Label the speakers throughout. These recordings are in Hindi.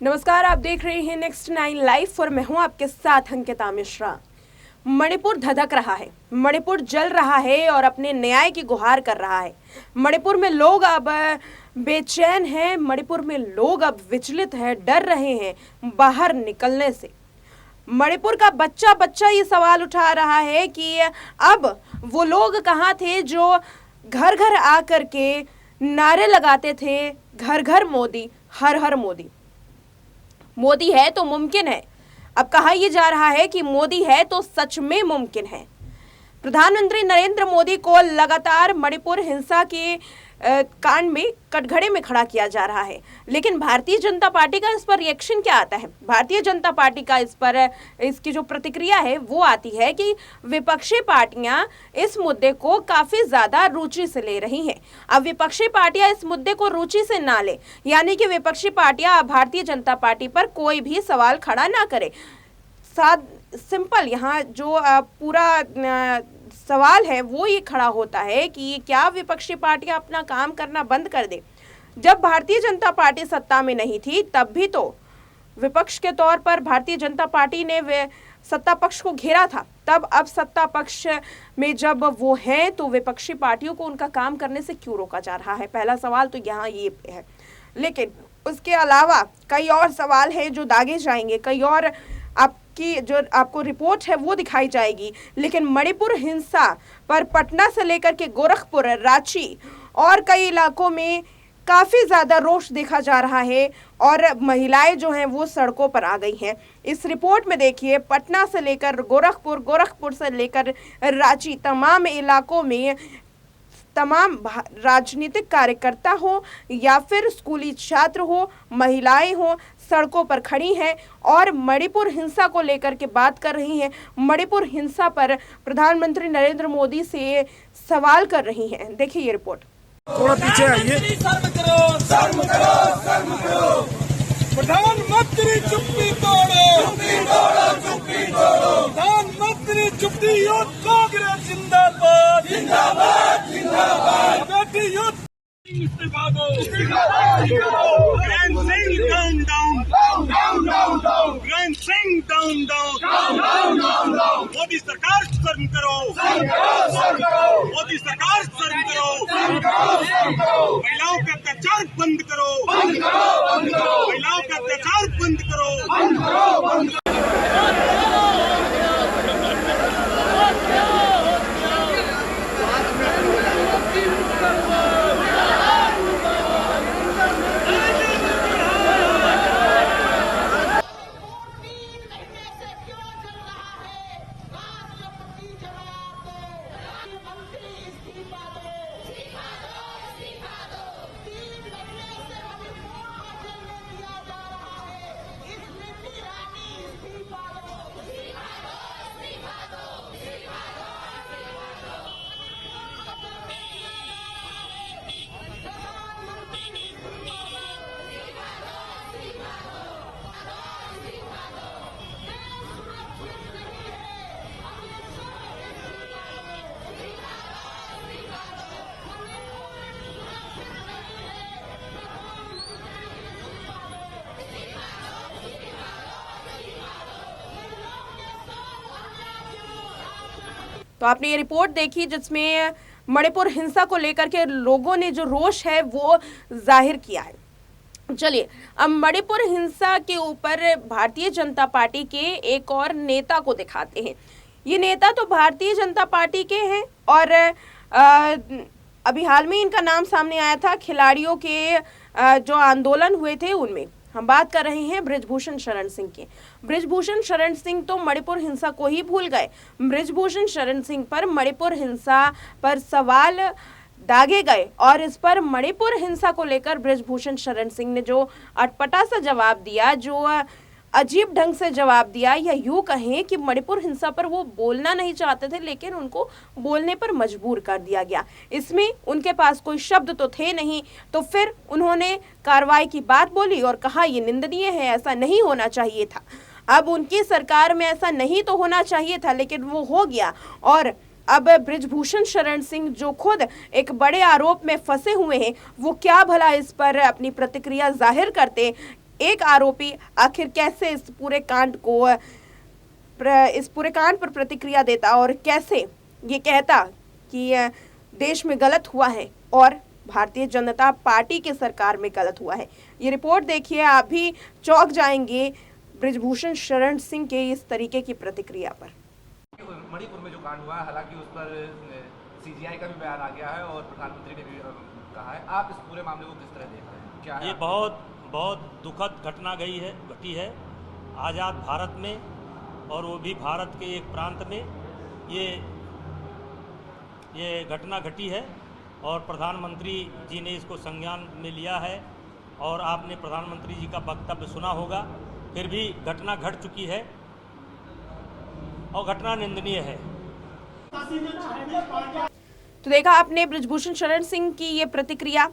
Speaker 1: नमस्कार, आप देख रहे हैं नेक्स्ट 9 लाइव और मैं हूं आपके साथ अंकिता मिश्रा। मणिपुर धधक रहा है, मणिपुर जल रहा है और अपने न्याय की गुहार कर रहा है। मणिपुर में लोग अब बेचैन हैं, मणिपुर में लोग अब विचलित हैं, डर रहे हैं बाहर निकलने से। मणिपुर का बच्चा बच्चा ये सवाल उठा रहा है कि अब वो लोग कहाँ थे जो घर घर आकर के नारे लगाते थे, घर घर मोदी, हर हर मोदी। मोदी है तो मुमकिन है। अब कहा यह जा रहा है कि मोदी है तो सच में मुमकिन है। प्रधानमंत्री नरेंद्र मोदी को लगातार मणिपुर हिंसा के कांड में कटघरे में खड़ा किया जा रहा है, लेकिन भारतीय जनता पार्टी का इस पर रिएक्शन क्या आता है? भारतीय जनता पार्टी का इस पर इसकी जो प्रतिक्रिया है वो आती है कि विपक्षी पार्टियां इस मुद्दे को काफी ज्यादा रुचि से ले रही हैं। अब विपक्षी पार्टियां इस मुद्दे को रुचि से ना ले, यानी कि विपक्षी पार्टियां भारतीय जनता पार्टी पर कोई भी सवाल खड़ा ना करे। सिंपल यहाँ जो पूरा सवाल है वो ये खड़ा होता है कि क्या विपक्षी पार्टियां अपना काम करना बंद कर दे। जब भारतीय जनता पार्टी सत्ता में नहीं थी तब भी तो विपक्ष के तौर पर भारतीय जनता पार्टी ने सत्ता पक्ष को घेरा था। तब अब सत्ता पक्ष में जब वो हैं तो विपक्षी पार्टियों को उनका काम करने से क्यों रोका जा रहा है? पहला सवाल तो यहाँ ये है। लेकिन उसके अलावा कई और सवाल हैं जो दागे जाएंगे, कई और आपकी जो आपको रिपोर्ट है वो दिखाई जाएगी। लेकिन मणिपुर हिंसा पर पटना से लेकर के गोरखपुर, रांची और कई इलाकों में काफ़ी ज़्यादा रोष देखा जा रहा है और महिलाएं जो हैं वो सड़कों पर आ गई हैं। इस रिपोर्ट में देखिए, पटना से लेकर गोरखपुर, गोरखपुर से लेकर रांची, तमाम इलाकों में तमाम राजनीतिक कार्यकर्ता हो या फिर स्कूली छात्र हो, महिलाएं हो, सड़कों पर खड़ी हैं और मणिपुर हिंसा को लेकर के बात कर रही हैं। मणिपुर हिंसा पर प्रधानमंत्री नरेंद्र मोदी से सवाल कर रही हैं। देखिए ये रिपोर्ट।
Speaker 2: थोड़ा पीछे आइए। शर्म करो, शर्म करो, शर्म करो। प्रधानमंत्री चुप्पी तोड़ो, चुप्पी तोड़ो, चुप्पी तोड़ो। प्रधानमंत्री चुप्पी यूथ कांग्रेस जिंदाबाद, जिंदाबाद, जिंदाबाद। बेटी यूथ इस्तीफा दो, इस्तीफा दो। Ran Singh down down, down down down. Ran Singh down down, down down down. Modi सरकार शर्म करो, शर्म करो, शर्म करो। मोदी सरकार शर्म करो, शर्म करो, शर्म करो। महिलाओं का अत्याचार बंद करो, बंद करो, बंद करो। महिलाओं का अत्याचार बंद करो, बंद करो, बंद करो।
Speaker 1: तो आपने ये रिपोर्ट देखी जिसमें मणिपुर हिंसा को लेकर के लोगों ने जो रोष है वो जाहिर किया है। चलिए अब मणिपुर हिंसा के ऊपर भारतीय जनता पार्टी के एक और नेता को दिखाते हैं। ये नेता तो भारतीय जनता पार्टी के हैं और अभी हाल में इनका नाम सामने आया था खिलाड़ियों के जो आंदोलन हुए थे उनमें। हम बात कर रहे हैं बृजभूषण शरण सिंह की। बृजभूषण शरण सिंह तो मणिपुर हिंसा को ही भूल गए। बृजभूषण शरण सिंह पर मणिपुर हिंसा पर सवाल दागे गए और इस पर मणिपुर हिंसा को लेकर बृजभूषण शरण सिंह ने जो अटपटा सा जवाब दिया, जो अजीब ढंग से जवाब दिया, या यूं कहें कि मणिपुर हिंसा पर वो बोलना नहीं चाहते थे लेकिन उनको बोलने पर मजबूर कर दिया गया। इसमें उनके पास कोई शब्द तो थे नहीं, तो फिर उन्होंने कार्रवाई की बात बोली और कहा ये निंदनीय है, ऐसा नहीं होना चाहिए था। अब उनकी सरकार में ऐसा नहीं तो होना चाहिए था, लेकिन वो हो गया। और अब बृजभूषण शरण सिंह जो खुद एक बड़े आरोप में फंसे हुए हैं, वो क्या भला इस पर अपनी प्रतिक्रिया जाहिर करते, एक आरोपी आखिर कैसे इस पूरे कांड पर प्रतिक्रिया देता और कैसे ये कहता कि देश में गलत हुआ है और भारतीय जनता पार्टी की सरकार में गलत हुआ है। ये रिपोर्ट देखिए, आप भी चौंक जाएंगे बृजभूषण शरण सिंह के इस तरीके की प्रतिक्रिया पर।
Speaker 3: मणिपुर में जो कांड हुआ है, हालांकि उस पर सीजीआई का भी बयान आ गया है और प्रधानमंत्री ने भी कहा है, आप इस पूरे मामले को किस तरह देख रहे हैं? क्या है?
Speaker 4: ये बहुत दुखद घटना घटी है आज़ाद भारत में, और वो भी भारत के एक प्रांत में ये घटना घटी है और प्रधानमंत्री जी ने इसको संज्ञान में लिया है और आपने प्रधानमंत्री जी का वक्तव्य सुना होगा। फिर भी घटना घट चुकी है और घटना निंदनीय है।
Speaker 1: तो देखा आपने बृजभूषण शरण सिंह की ये प्रतिक्रिया।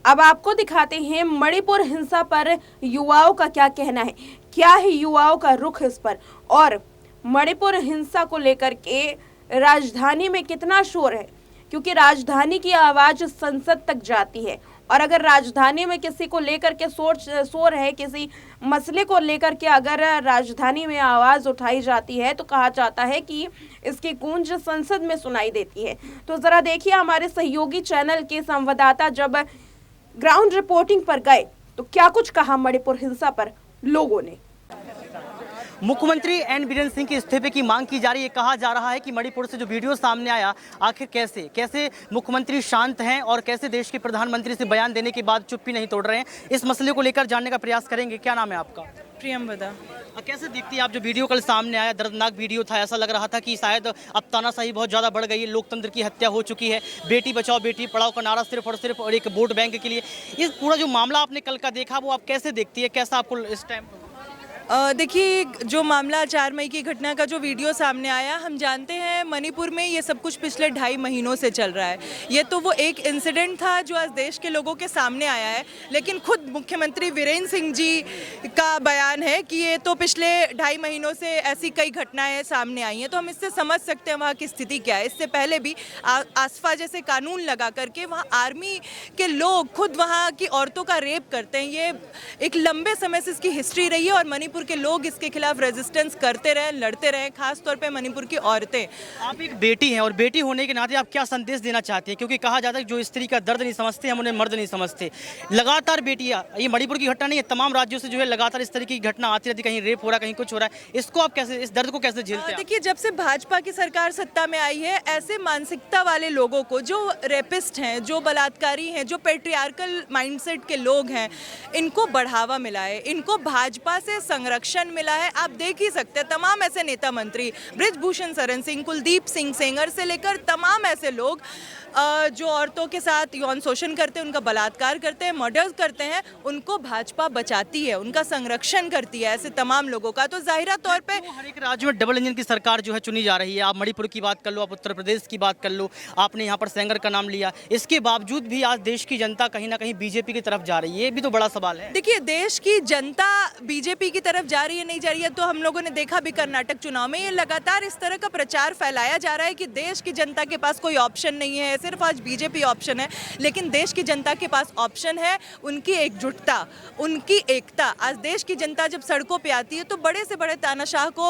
Speaker 1: अब आपको दिखाते हैं मणिपुर हिंसा पर युवाओं का क्या कहना है, क्या है युवाओं का रुख इस पर, और मणिपुर हिंसा को लेकर के राजधानी में कितना शोर है, क्योंकि राजधानी की आवाज संसद तक जाती है। और अगर राजधानी में किसी को लेकर के शोर है, किसी मसले को लेकर के अगर राजधानी में आवाज उठाई जाती है तो कहा जाता है कि इसकी गूंज संसद में सुनाई देती है। तो जरा देखिए, हमारे सहयोगी चैनल के संवाददाता जब ग्राउंड रिपोर्टिंग पर गए तो क्या कुछ कहा मणिपुर हिंसा पर लोगों ने।
Speaker 5: मुख्यमंत्री एन बीरेन सिंह के इस्तीफे की मांग की जा रही है। कहा जा रहा है कि मणिपुर से जो वीडियो सामने आया, आखिर कैसे मुख्यमंत्री शांत हैं और कैसे देश के प्रधानमंत्री से बयान देने के बाद चुप्पी नहीं तोड़ रहे हैं, इस मसले को लेकर जानने का प्रयास करेंगे। क्या नाम है आपका?
Speaker 6: प्रियंवदा।
Speaker 5: कैसे देखती है आप जो वीडियो कल सामने आया, दर्दनाक वीडियो था, ऐसा लग रहा था कि शायद अब तानाशाही बहुत ज़्यादा बढ़ गई है, लोकतंत्र की हत्या हो चुकी है, बेटी बचाओ बेटी पढ़ाओ का नारा सिर्फ और एक वोट बैंक के लिए। इस पूरा जो मामला आपने कल का देखा, वो आप कैसे देखती है, कैसा आपको इस टाइम?
Speaker 6: देखिए, जो मामला 4 मई की घटना का जो वीडियो सामने आया, हम जानते हैं मणिपुर में ये सब कुछ पिछले 2.5 महीनों से चल रहा है। ये तो वो एक इंसिडेंट था जो आज देश के लोगों के सामने आया है, लेकिन खुद मुख्यमंत्री वीरेंद्र सिंह जी का बयान है कि ये तो पिछले 2.5 महीनों से ऐसी कई घटनाएं सामने आई हैं। तो हम इससे समझ सकते हैं वहाँ की स्थिति क्या है। इससे पहले भी आसफा जैसे कानून लगा करके वहाँ आर्मी के लोग खुद वहाँ की औरतों का रेप करते हैं। ये एक लंबे समय से इसकी हिस्ट्री रही है और मणिपुर के लोग इसके खिलाफ रेजिस्टेंस करते रहे, लड़ते रहे, खास तौर पे मणिपुर की औरतें।
Speaker 5: आप एक बेटी हैं और बेटी होने के नाते आप क्या संदेश देना चाहती हैं? क्योंकि कहा जाता है कि जो स्त्री का दर्द नहीं समझते हम उन्हें मर्द नहीं समझते। लगातार बेटियां, ये मणिपुर की घटना नहीं है, तमाम राज्यों से जो है लगातार इस तरह की घटना आती रहती, कहीं रेप हो रहा है, कहीं कुछ हो रहा है। इसको आप कैसे, इस दर्द को कैसे झेलते हैं?
Speaker 6: देखिए, जब से भाजपा की सरकार सत्ता में आई है, ऐसे मानसिकता वाले लोगों को, जो रेपिस्ट हैं, जो बलात्कारी हैं, जो पेट्रियार्कल माइंडसेट के लोग हैं, इनको बढ़ावा मिला है, इनको भाजपा से संरक्षण मिला है। आप देख ही सकते हैं तमाम ऐसे नेता मंत्री, बृजभूषण शरण सिंह, कुलदीप सिंह सेंगर से लेकर तमाम ऐसे लोग जो औरतों के साथ यौन शोषण करते हैं, उनका बलात्कार करते हैं, मर्डर करते हैं, उनको भाजपा बचाती है, उनका संरक्षण करती है, ऐसे तमाम लोगों का। तो जाहिरा तौर पे
Speaker 5: हर एक राज्य में डबल इंजन की सरकार जो है चुनी जा रही है। आप मणिपुर की बात कर लो, आप उत्तर प्रदेश की बात कर लो, आपने यहाँ पर सेंगर का नाम लिया, इसके बावजूद भी आज देश की जनता कहीं ना कहीं बीजेपी की तरफ जा रही है। ये भी तो बड़ा सवाल है।
Speaker 6: देखिए, देश की जनता बीजेपी की तरफ जा रही है, नहीं जा रही है, तो हम लोगों ने देखा भी कर्नाटक चुनाव में। ये लगातार इस तरह का प्रचार फैलाया जा रहा है कि देश की जनता के पास कोई ऑप्शन नहीं है, सिर्फ आज बीजेपी ऑप्शन है। लेकिन देश की जनता के पास ऑप्शन है, उनकी एकजुटता, उनकी एकता। आज देश की जनता जब सड़कों पे आती है तो बड़े से बड़े तानाशाह को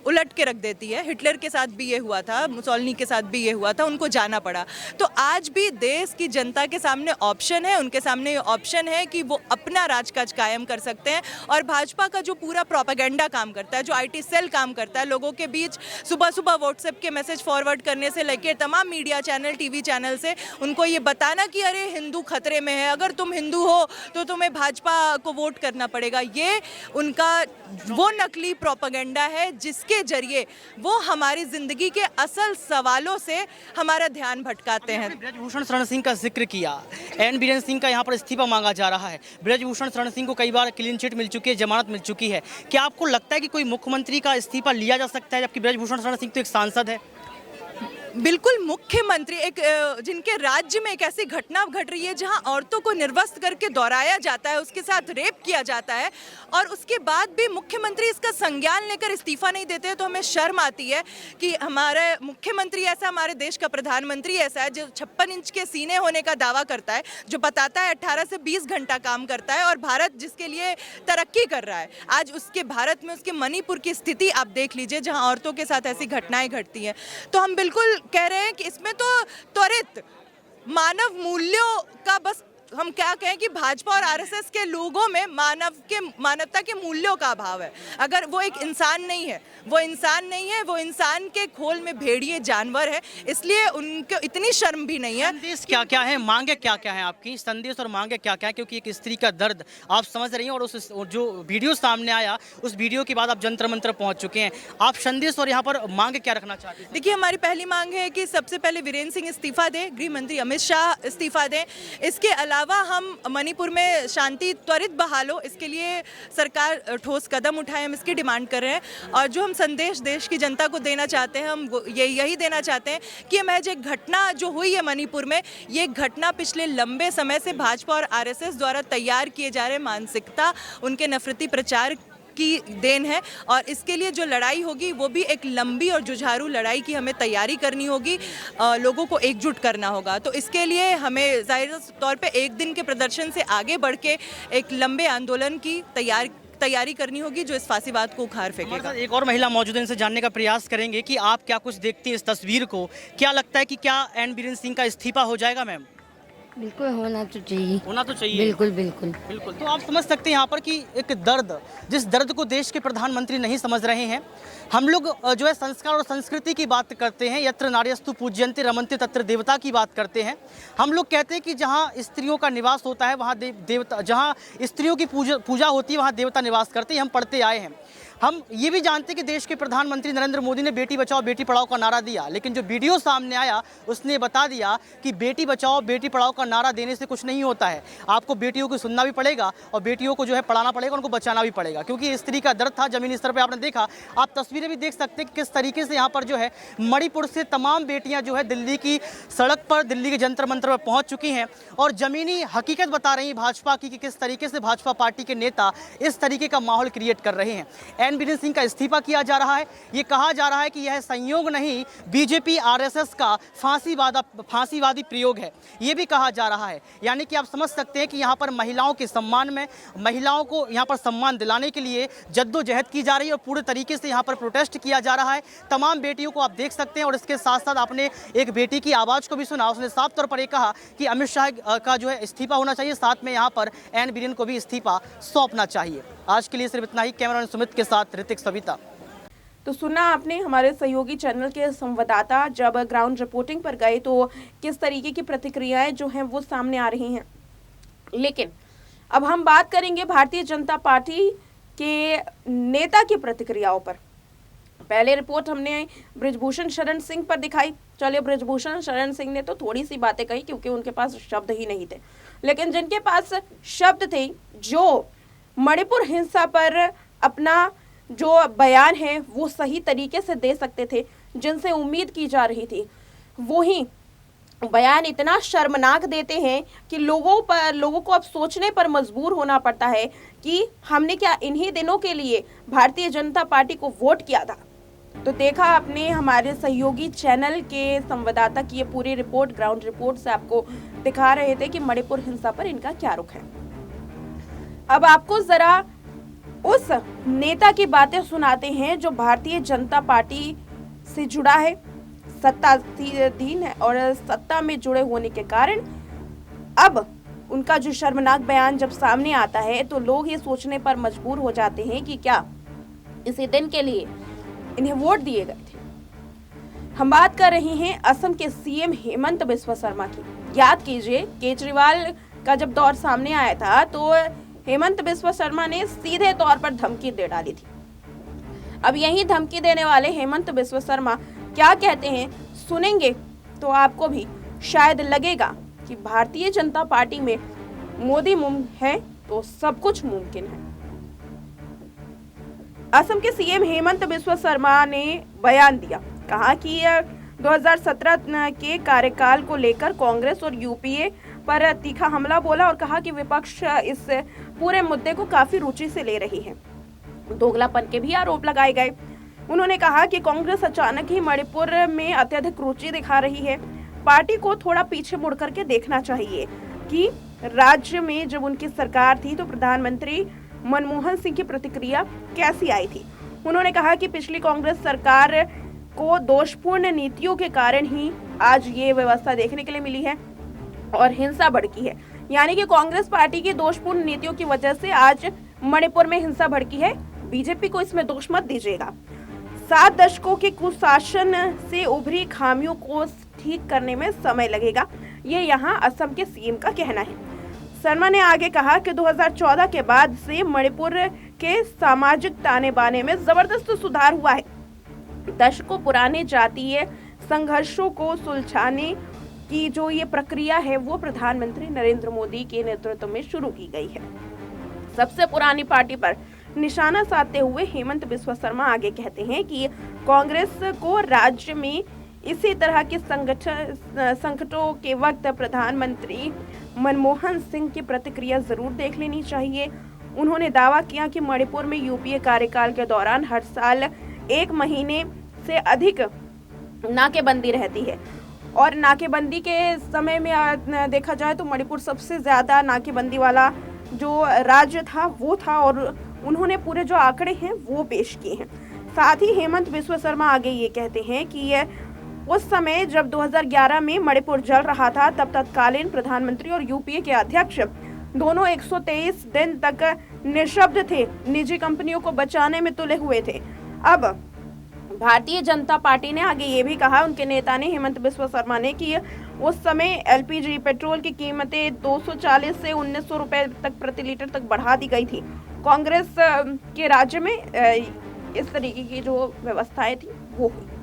Speaker 6: उलट के रख देती है। हिटलर के साथ भी ये हुआ था, मुसोलिनी के साथ भी ये हुआ था, उनको जाना पड़ा। तो आज भी देश की जनता के सामने ऑप्शन है, उनके सामने ऑप्शन है कि वो अपना राजकाज कायम कर सकते हैं। और भाजपा का जो पूरा प्रोपेगेंडा काम करता है, जो IT सेल काम करता है, लोगों के बीच सुबह सुबह व्हाट्सएप के मैसेज फॉरवर्ड करने से लेकर तमाम मीडिया चैनल, TV चैनल से उनको ये बताना कि अरे हिंदू खतरे में है, अगर तुम हिंदू हो तो तुम्हें भाजपा को वोट करना पड़ेगा। ये उनका वो नकली प्रोपेगेंडा है जिसके जरिए वो हमारी जिंदगी के असल सवालों से हमारा ध्यान भटकाते हैं।
Speaker 5: बृजभूषण शरण सिंह का जिक्र किया, एन बीरेन सिंह का यहाँ पर इस्तीफा मांगा जा रहा है। बृजभूषण शरण सिंह को कई बार क्लीन चिट मिल चुकी है, जमानत मिल चुकी है। क्या आपको लगता है कि कोई मुख्यमंत्री का इस्तीफा लिया जा सकता है, जबकि बृजभूषण शरण सिंह तो एक सांसद है?
Speaker 6: बिल्कुल मुख्यमंत्री एक जिनके राज्य में एक ऐसी घटना घट रही है जहां औरतों को निर्वस्त्र करके दौड़ाया जाता है, उसके साथ रेप किया जाता है और उसके बाद भी मुख्यमंत्री इसका संज्ञान लेकर इस्तीफा नहीं देते हैं, तो हमें शर्म आती है कि हमारे मुख्यमंत्री ऐसा, हमारे देश का प्रधानमंत्री ऐसा है जो 56 इंच के सीने होने का दावा करता है, जो बताता है 18 से 20 घंटा काम करता है और भारत जिसके लिए तरक्की कर रहा है। आज उसके भारत में उसके मणिपुर की स्थिति आप देख लीजिए जहां औरतों के साथ ऐसी घटनाएं घटती हैं। तो हम बिल्कुल कह रहे हैं कि इसमें तो त्वरित मानव मूल्यों का, बस हम क्या कहें कि भाजपा और आरएसएस के लोगों में मानवता के मूल्यों का अभाव है। अगर वो एक इंसान नहीं है, वो इंसान के खोल में भेड़िए जानवर है, इसलिए उनको इतनी शर्म भी नहीं है।
Speaker 5: संदेश क्या क्या है, मांगे क्या क्या है आपकी, संदेश और मांगे क्या क्या है, क्योंकि एक स्त्री का दर्द आप समझ रही हैं और उस जो वीडियो सामने आया उस वीडियो के बाद आप जंतर मंतर पहुंच चुके हैं, आप संदेश और यहाँ पर मांगे क्या रखना चाहते हैं?
Speaker 6: देखिए, हमारी पहली मांग है कि सबसे पहले वीरेंद्र सिंह इस्तीफा दें, गृह मंत्री अमित शाह इस्तीफा दें। इसके अलावा हम मणिपुर में शांति त्वरित बहाल हो, इसके लिए सरकार ठोस कदम उठाए, हम इसकी डिमांड कर रहे हैं। और जो हम संदेश देश की जनता को देना चाहते हैं, हम यही देना चाहते हैं कि महज एक घटना जो हुई है मणिपुर में, ये घटना पिछले लंबे समय से भाजपा और आरएसएस द्वारा तैयार किए जा रहे मानसिकता, उनके नफरती प्रचार की देन है और इसके लिए जो लड़ाई होगी वो भी एक लंबी और जुझारू लड़ाई की हमें तैयारी करनी होगी, लोगों को एकजुट करना होगा। तो इसके लिए हमें जाहिर तौर पे एक दिन के प्रदर्शन से आगे बढ़ के एक लंबे आंदोलन की तैयारी करनी होगी जो इस फांसीवाद को उखाड़ फेंकेगा।
Speaker 5: एक और महिला मौजूद है, इनसे जानने का प्रयास करेंगे कि आप क्या कुछ देखती हैं इस तस्वीर को, क्या लगता है कि क्या एन बीरेंद्र सिंह का इस्तीफा हो जाएगा? मैम,
Speaker 7: बिल्कुल होना तो चाहिए,
Speaker 5: होना तो चाहिए,
Speaker 7: बिल्कुल बिल्कुल
Speaker 5: बिल्कुल। तो आप समझ सकते हैं यहाँ पर कि एक दर्द, जिस दर्द को देश के प्रधानमंत्री नहीं समझ रहे हैं। हम लोग जो है संस्कार और संस्कृति की बात करते हैं, यत्र नार्यस्तु पूज्यन्ते रमन्ते तत्र देवता की बात करते हैं। हम लोग कहते हैं कि जहाँ स्त्रियों का निवास होता है वहाँ देवता, जहाँ स्त्रियों की पूजा होती है वहाँ देवता निवास करते हैं, हम पढ़ते आए हैं। हम ये भी जानते हैं कि देश के प्रधानमंत्री नरेंद्र मोदी ने बेटी बचाओ बेटी पढ़ाओ का नारा दिया, लेकिन जो वीडियो सामने आया उसने बता दिया कि बेटी बचाओ बेटी पढ़ाओ का नारा देने से कुछ नहीं होता है, आपको बेटियों को सुनना भी पड़ेगा और बेटियों को जो है पढ़ाना पड़ेगा, उनको बचाना भी पड़ेगा, क्योंकि स्त्री का दर्द था जमीनी स्तर पर। आपने देखा, आप तस्वीरें भी देख सकते हैं कि किस तरीके से यहाँ पर जो है मणिपुर से तमाम बेटियाँ जो है दिल्ली की सड़क पर, दिल्ली के जंतर मंतर पर पहुँच चुकी हैं और ज़मीनी हकीकत बता रही हैं भाजपा की कि किस तरीके से भाजपा पार्टी के नेता इस तरीके का माहौल क्रिएट कर रहे हैं। एन बीरेंद्र सिंह का इस्तीफा किया जा रहा है, ये कहा जा रहा है कि यह संयोग नहीं, बीजेपी आरएसएस का फांसीवादी प्रयोग है, ये भी कहा जा रहा है। यानी कि आप समझ सकते हैं कि यहाँ पर महिलाओं के सम्मान में, महिलाओं को यहाँ पर सम्मान दिलाने के लिए जद्दोजहद की जा रही है और पूरे तरीके से यहाँ पर प्रोटेस्ट किया जा रहा है। तमाम बेटियों को आप देख सकते हैं और इसके साथ साथ आपने एक बेटी की आवाज़ को भी सुना, उसने साफ तौर पर यह कहा कि अमित शाह का जो है इस्तीफा होना चाहिए, साथ में यहाँ पर एन बीरेंद्र को भी इस्तीफा सौंपना चाहिए। आज के लिए सिर्फ इतना ही। कैमरामैन सुमित के साथ ऋतिक सविता।
Speaker 1: तो सुना आपने, हमारे सहयोगी चैनल के संवाददाता जब ग्राउंड रिपोर्टिंग पर गए तो किस तरीके की प्रतिक्रियाएं जो हैं वो सामने आ रही हैं। लेकिन अब हम बात करेंगे भारतीय जनता पार्टी के नेता की प्रतिक्रियाओं पर। पहले रिपोर्ट हमने बृजभूषण शरण सिंह पर दिखाई। चलिए, बृजभूषण शरण सिंह ने तो थोड़ी सी बातें कही क्योंकि उनके पास शब्द ही नहीं थे, लेकिन जिनके पास शब्द थे, जो मणिपुर हिंसा पर अपना जो बयान है वो सही तरीके से दे सकते थे, जिनसे उम्मीद की जा रही थी, वही बयान इतना शर्मनाक देते हैं कि लोगों को अब सोचने पर मजबूर होना पड़ता है कि हमने क्या इन्हीं दिनों के लिए भारतीय जनता पार्टी को वोट किया था। तो देखा आपने, हमारे सहयोगी चैनल के संवाददाता की ये पूरी रिपोर्ट, ग्राउंड रिपोर्ट से आपको दिखा रहे थे कि मणिपुर हिंसा पर इनका क्या रुख है। अब आपको जरा उस नेता की बातें सुनाते हैं जो भारतीय जनता पार्टी से जुड़ा है, सत्ताधीन है और सत्ता में जुड़े होने के कारण अब उनका जो शर्मनाक बयान जब सामने आता है तो लोग ये सोचने पर मजबूर हो जाते हैं कि क्या इसी दिन के लिए इन्हें वोट दिए गए थे। हम बात कर रहे हैं असम के सीएम हेमंत बिस्वा शर्मा की। याद कीजिए, केजरीवाल का जब दौर सामने आया था तो हेमंत बिस्वा शर्मा ने सीधे तौर पर धमकी दे डाली थी। अब यही धमकी देने वाले हेमंत बिस्वा शर्मा क्या कहते हैं सुनेंगे तो आपको भी शायद लगेगा कि भारतीय जनता पार्टी में मोदी है तो सब कुछ मुमकिन है। असम के सीएम हेमंत बिस्वा शर्मा ने बयान दिया, कहा कि 2017 के कार्यकाल को लेकर कांग्रेस और यूपीए पर तीखा हमला बोला और कहा कि विपक्ष इस पूरे मुद्दे को काफी रुचि से ले रही है। दोगलापन के भी आरोप लगाए गए। उन्होंने कहा कि कांग्रेस अचानक ही मणिपुर में अत्यधिक रुचि दिखा रही है। पार्टी को थोड़ा पीछे मुड़ करके देखना चाहिए कि राज्य में जब उनकी सरकार थी तो प्रधानमंत्री मनमोहन सिंह की प्रतिक्रिया कैसी आई थी। उन्होंने कहा कि पिछली कांग्रेस सरकार को दोषपूर्ण नीतियों के कारण ही आज ये व्यवस्था देखने के लिए मिली है और हिंसा भड़की है। यानी कि कांग्रेस पार्टी की दोषपूर्ण नीतियों की वजह से आज मणिपुर में हिंसा भड़की है। बीजेपी को इसमें दोष मत दीजिएगा। 7 दशकों के कुशासन से उभरी खामियों को ठीक करने में समय लगेगा, ये यहाँ असम के सीएम का कहना है। शर्मा ने आगे कहा कि 2014 के बाद से मणिपुर के सामाजिक ताने बाने में जबरदस्त सुधार हुआ है। दशकों पुराने जातीय संघर्षों को सुलझाने की जो ये प्रक्रिया है वो प्रधानमंत्री नरेंद्र मोदी के नेतृत्व में शुरू की गई है। सबसे पुरानी पार्टी पर निशाना साधते हुए हेमंत बिस्वा शर्मा आगे कहते हैं कि कांग्रेस को राज्य में इसी तरह के संकटों के वक्त प्रधानमंत्री मनमोहन सिंह की प्रतिक्रिया जरूर देख लेनी चाहिए। उन्होंने दावा किया कि मणिपुर में यूपीए कार्यकाल के दौरान हर साल 1 महीने से अधिक नाकेबंदी रहती है और नाकेबंदी के समय में देखा जाए तो मणिपुर सबसे ज्यादा नाकेबंदी वाला जो राज्य था वो था और उन्होंने पूरे जो आंकड़े हैं वो पेश किए हैं। साथ ही हेमंत बिस्वा शर्मा आगे ये कहते हैं कि उस समय जब 2011 में मणिपुर जल रहा था तब तत्कालीन प्रधानमंत्री और यूपीए के अध्यक्ष दोनों 123 दिन तक निशब्द थे, निजी कंपनियों को बचाने में तुले हुए थे। अब भारतीय जनता पार्टी ने आगे ये भी कहा, उनके नेता ने हेमंत बिस्वा शर्मा ने, कि उस समय एलपीजी पेट्रोल की कीमतें 240 से 1900 रुपए तक प्रति लीटर तक बढ़ा दी गई थी। कांग्रेस के राज्य में इस तरीके की जो व्यवस्थाएं थी वो हुई।